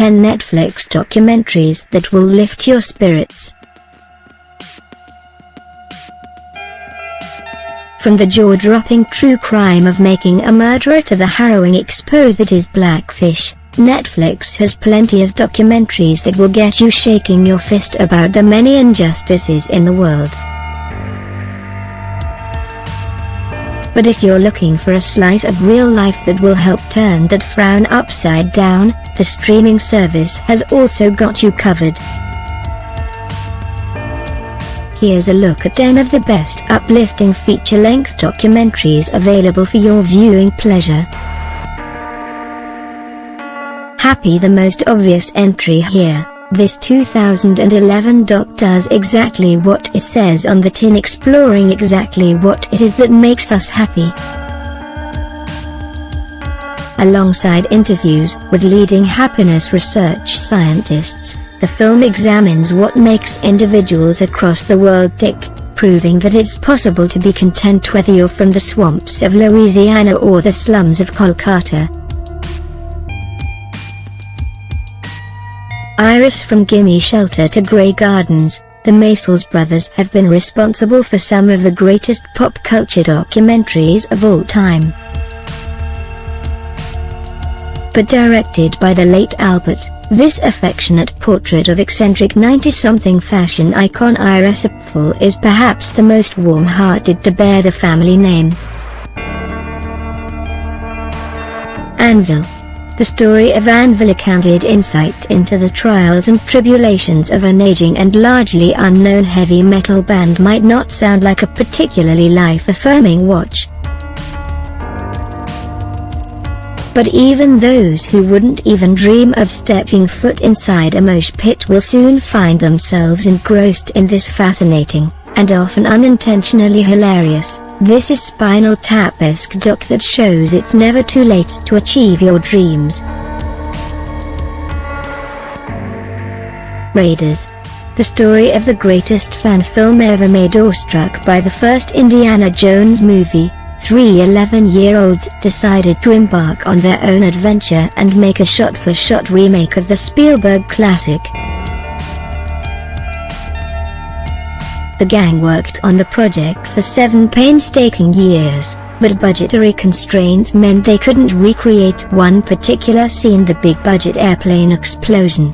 10 Netflix documentaries that will lift your spirits. From the jaw-dropping true crime of making a murderer to the harrowing expose that is Blackfish, Netflix has plenty of documentaries that will get you shaking your fist about the many injustices in the world. But if you're looking for a slice of real life that will help turn that frown upside down, the streaming service has also got you covered. Here's a look at 10 of the best uplifting feature-length documentaries available for your viewing pleasure. Happy, the most obvious entry here. This 2011 doc does exactly what it says on the tin, exploring exactly what it is that makes us happy. Alongside interviews with leading happiness research scientists, the film examines what makes individuals across the world tick, proving that it's possible to be content whether you're from the swamps of Louisiana or the slums of Kolkata. Iris, from Gimme Shelter to Grey Gardens, the Maysles brothers have been responsible for some of the greatest pop culture documentaries of all time. But directed by the late Albert, this affectionate portrait of eccentric 90-something fashion icon Iris Apfel is perhaps the most warm-hearted to bear the family name. Anvil. The story of Anvil, a candid insight into the trials and tribulations of an aging and largely unknown heavy metal band, might not sound like a particularly life-affirming watch. But even those who wouldn't even dream of stepping foot inside a mosh pit will soon find themselves engrossed in this fascinating, and often unintentionally hilarious, This is Spinal Tap-esque doc that shows it's never too late to achieve your dreams. Raiders. The story of the greatest fan film ever made, awestruck by the first Indiana Jones movie, three 11-year-olds decided to embark on their own adventure and make a shot-for-shot remake of the Spielberg classic. The gang worked on the project for 7 painstaking years, but budgetary constraints meant they couldn't recreate one particular scene: the big-budget airplane explosion.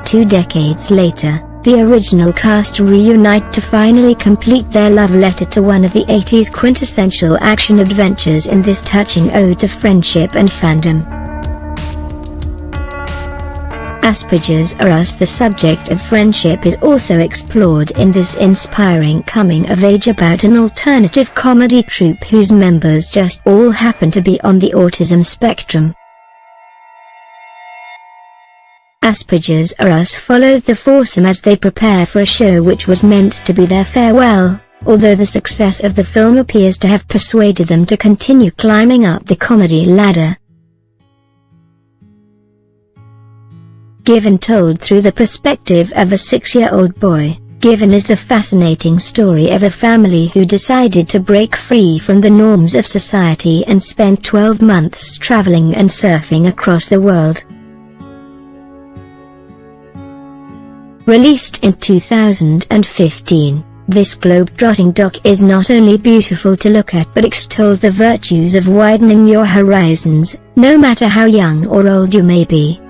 2 decades later, the original cast reunite to finally complete their love letter to one of the 80s quintessential action adventures in this touching ode to friendship and fandom. Asperger's or Us. The subject of friendship is also explored in this inspiring coming-of-age about an alternative comedy troupe whose members just all happen to be on the autism spectrum. Asperger's or Us follows the foursome as they prepare for a show which was meant to be their farewell, although the success of the film appears to have persuaded them to continue climbing up the comedy ladder. Given, told through the perspective of a 6-year-old boy, Given is the fascinating story of a family who decided to break free from the norms of society and spent 12 months traveling and surfing across the world. Released in 2015, this globe-trotting doc is not only beautiful to look at but extols the virtues of widening your horizons, no matter how young or old you may be.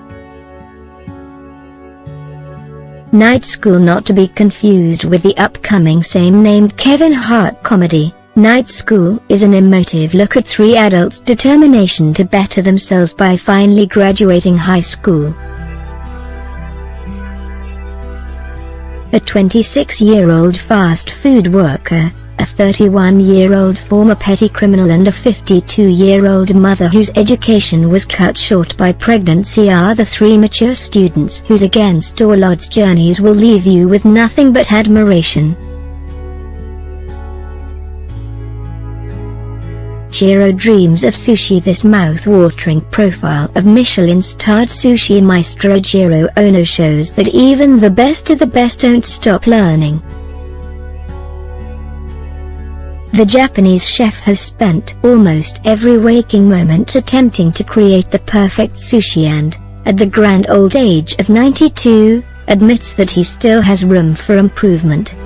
Night School. Not to be confused with the upcoming same-named Kevin Hart comedy, Night School is an emotive look at 3 adults' determination to better themselves by finally graduating high school. A 26-year-old fast food worker, a 31-year-old former petty criminal and a 52-year-old mother whose education was cut short by pregnancy are the 3 mature students whose against all odds journeys will leave you with nothing but admiration. Jiro dreams of sushi. This mouth-watering profile of Michelin-starred sushi maestro Jiro Ono shows that even the best of the best don't stop learning. The Japanese chef has spent almost every waking moment attempting to create the perfect sushi and, at the grand old age of 92, admits that he still has room for improvement.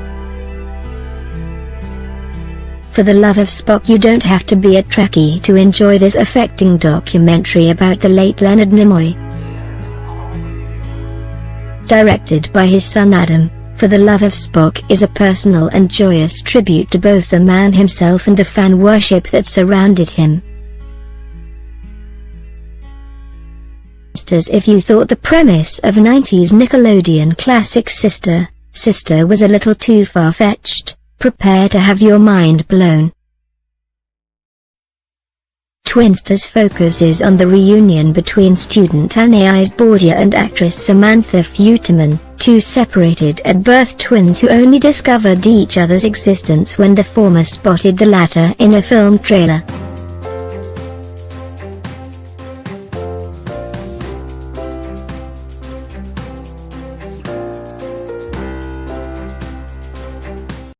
For the love of Spock, you don't have to be a Trekkie to enjoy this affecting documentary about the late Leonard Nimoy. Directed by his son Adam, For the Love of Spock is a personal and joyous tribute to both the man himself and the fan worship that surrounded him. If you thought the premise of 90s Nickelodeon classic Sister was a little too far-fetched, prepare to have your mind blown. Twinsters focuses on the reunion between student Anais Bordia and actress Samantha Futerman, two separated at birth twins who only discovered each other's existence when the former spotted the latter in a film trailer.